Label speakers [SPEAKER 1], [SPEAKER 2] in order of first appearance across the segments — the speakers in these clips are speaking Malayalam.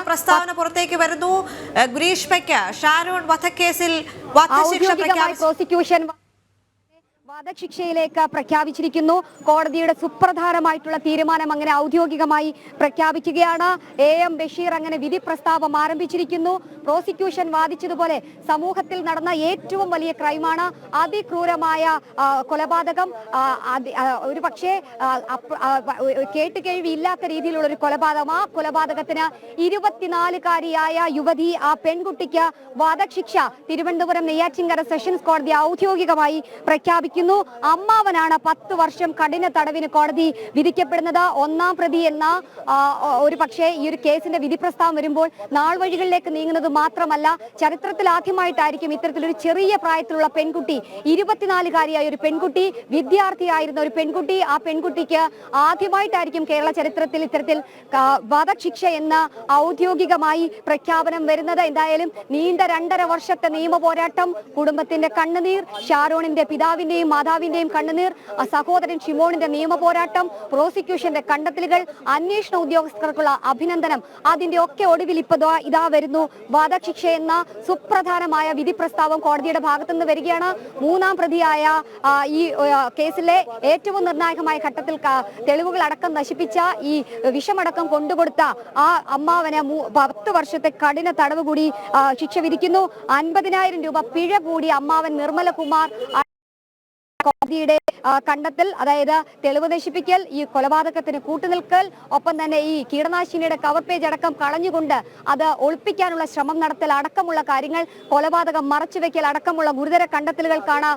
[SPEAKER 1] പ്രസ്താവന പുറത്തേക്ക് വരുന്നു. ഗ്രീഷ്മയ്ക്ക് ഷാരോൺ വധക്കേസിൽ വധശിക്ഷ
[SPEAKER 2] പ്രോസിക്യൂഷൻ വധശിക്ഷയിലേക്ക് പ്രഖ്യാപിച്ചിരിക്കുന്നു. കോടതിയുടെ സുപ്രധാനമായിട്ടുള്ള തീരുമാനം അങ്ങനെ ഔദ്യോഗികമായി പ്രഖ്യാപിക്കുകയാണ്. AM ബഷീർ അങ്ങനെ വിധി പ്രസ്താവം ആരംഭിച്ചിരിക്കുന്നു. പ്രോസിക്യൂഷൻ വാദിച്ചതുപോലെ സമൂഹത്തിൽ നടന്ന ഏറ്റവും വലിയ ക്രൈമാണ് അതിക്രൂരമായ കൊലപാതകം. ഒരു പക്ഷേ കേട്ടുകേഴ്വിയില്ലാത്ത രീതിയിലുള്ള ഒരു കൊലപാതകം. ആ കൊലപാതകത്തിന് 24-കാരിയായ യുവതി, ആ പെൺകുട്ടിക്ക് വധശിക്ഷ തിരുവനന്തപുരം നെയ്യാറ്റിൻകര സെഷൻസ് കോടതി ഔദ്യോഗികമായി പ്രഖ്യാപിക്കുന്നു. അമ്മാവനാണ് 10 വർഷം കഠിന തടവിന് കോടതി വിധിക്കപ്പെടുന്നത്. ഒന്നാം പ്രതി എന്ന ഒരു പക്ഷേ ഈ ഒരു കേസിന്റെ വിധി പ്രസ്താവം വരുമ്പോൾ നാൾ വഴികളിലേക്ക് നീങ്ങുന്നത് മാത്രമല്ല, ചരിത്രത്തിൽ ആദ്യമായിട്ടായിരിക്കും ഇത്തരത്തിലൊരു ചെറിയ പ്രായത്തിലുള്ള പെൺകുട്ടി, 24-കാരിയായ ഒരു പെൺകുട്ടി, വിദ്യാർത്ഥിയായിരുന്ന ഒരു പെൺകുട്ടി, ആ പെൺകുട്ടിക്ക് ആദ്യമായിട്ടായിരിക്കും കേരള ചരിത്രത്തിൽ ഇത്തരത്തിൽ വധശിക്ഷ എന്ന ഔദ്യോഗികമായി പ്രഖ്യാപനം വരുന്നത്. എന്തായാലും നീണ്ട 2.5 വർഷത്തെ നിയമ പോരാട്ടം, കുടുംബത്തിന്റെ കണ്ണുനീർ, ഷാരോണിന്റെ പിതാവിന്റെയും മാതാവിന്റെയും കണ്ണുനീർ, സഹോദരൻ ഷിമോണിന്റെ നിയമ പോരാട്ടം, പ്രോസിക്യൂഷന്റെ കണ്ടെത്തലുകൾ, അന്വേഷണ ഉദ്യോഗസ്ഥർക്കുള്ള അഭിനന്ദനം, അതിന്റെ ഒക്കെ ഒടുവിൽ ഇതാ വരുന്നു വധശിക്ഷ എന്ന സുപ്രധാനമായ വിധി പ്രസ്താവം കോടതിയുടെ ഭാഗത്തുനിന്ന് വരികയാണ്. 3-ാം പ്രതിയായ ഈ കേസിലെ ഏറ്റവും നിർണായകമായ ഘട്ടത്തിൽ തെളിവുകൾ അടക്കം നശിപ്പിച്ച, ഈ വിഷമടക്കം കൊണ്ടുകൊടുത്ത ആ അമ്മാവന് 10 വർഷത്തെ കഠിന തടവ് കൂടി ശിക്ഷ വിധിക്കുന്നു. 50,000 രൂപ പിഴ കൂടി അമ്മാവൻ നിർമ്മലകുമാർ കോടതിയുടെ കണ്ടെത്തൽ, അതായത് തെളിവ് നശിപ്പിക്കൽ, ഈ കൊലപാതകത്തിന് കൂട്ടുനിൽക്കൽ, ഒപ്പം തന്നെ ഈ കീടനാശിനിയുടെ കവർ പേജ് അടക്കം കളഞ്ഞുകൊണ്ട് അത് ഒളിപ്പിക്കാനുള്ള ശ്രമം നടത്തൽ അടക്കമുള്ള കാര്യങ്ങൾ, കൊലപാതകം മറച്ചുവെക്കൽ അടക്കമുള്ള ഗുരുതര കണ്ടെത്തലുകൾക്കാണ്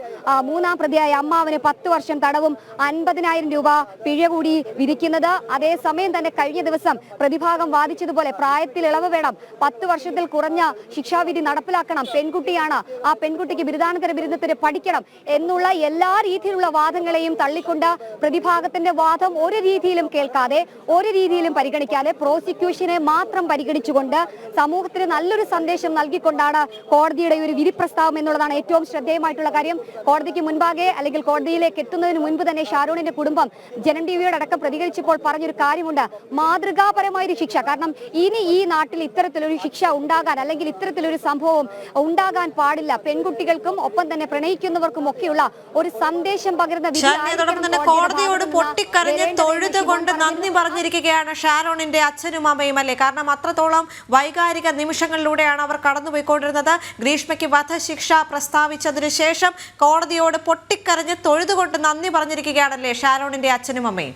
[SPEAKER 2] 3-ാം പ്രതിയായ അമ്മാവന് 10 വർഷം തടവും 50,000 രൂപ പിഴ കൂടി വിധിക്കുന്നത്. അതേസമയം തന്നെ കഴിഞ്ഞ ദിവസം പ്രതിഭാഗം വാദിച്ചതുപോലെ പ്രായത്തിൽ ഇളവ് വേണം, 10 വർഷത്തിൽ കുറഞ്ഞ ശിക്ഷാവിധി നടപ്പിലാക്കണം, പെൺകുട്ടിയാണ്, ആ പെൺകുട്ടിക്ക് ബിരുദാനന്തര ബിരുദത്തിന് പഠിക്കണം എന്നുള്ള എല്ലാ രീതിയിലുള്ള വാദങ്ങളെയും തള്ളിക്കൊണ്ട് പ്രതിഭാഗത്തിന്റെ വാദം ഒരു രീതിയിലും കേൾക്കാതെ, ഒരു രീതിയിലും പരിഗണിക്കാതെ, പ്രോസിക്യൂഷനെ മാത്രം പരിഗണിച്ചുകൊണ്ട് സമൂഹത്തിന് നല്ലൊരു സന്ദേശം നൽകിക്കൊണ്ടാണ് കോടതിയുടെ ഒരു വിധി പ്രസ്താവം എന്നുള്ളതാണ് ഏറ്റവും ശ്രദ്ധേയമായിട്ടുള്ള കാര്യം. കോടതിക്ക് മുൻപാകെ അല്ലെങ്കിൽ കോടതിയിലേക്ക് എത്തുന്നതിന് മുൻപ് തന്നെ ഷാരോണിന്റെ കുടുംബം ജനം ടിവിയോട് അടക്കം പ്രതികരിച്ചപ്പോൾ പറഞ്ഞൊരു കാര്യമുണ്ട്, മാതൃകാപരമായൊരു ശിക്ഷ. കാരണം ഇനി ഈ നാട്ടിൽ ഇത്തരത്തിലൊരു ശിക്ഷ ഉണ്ടാകാൻ അല്ലെങ്കിൽ ഇത്തരത്തിലൊരു സംഭവം ഉണ്ടാകാൻ പാടില്ല. പെൺകുട്ടികൾക്കും ഒപ്പം തന്നെ പ്രണയിക്കുന്നവർക്കും ഒക്കെയുള്ള ഒരു സന്ദേശം പകരുന്ന
[SPEAKER 1] കോടതിയോട് പൊട്ടിക്കരഞ്ഞ് തൊഴുതുകൊണ്ട് നന്ദി പറഞ്ഞിരിക്കുകയാണ് ഷാരോണിന്റെ അച്ഛനും അമ്മയും, അല്ലേ? കാരണം അത്രത്തോളം വൈകാരിക നിമിഷങ്ങളിലൂടെയാണ് അവർ കടന്നുപോയിക്കൊണ്ടിരുന്നത്. ഗ്രീഷ്മയ്ക്ക് വധശിക്ഷ പ്രസ്താവിച്ചതിനു ശേഷം കോടതിയോട് പൊട്ടിക്കരഞ്ഞ് തൊഴുതുകൊണ്ട് നന്ദി പറഞ്ഞിരിക്കുകയാണല്ലേ ഷാരോണിന്റെ അച്ഛനും അമ്മയും?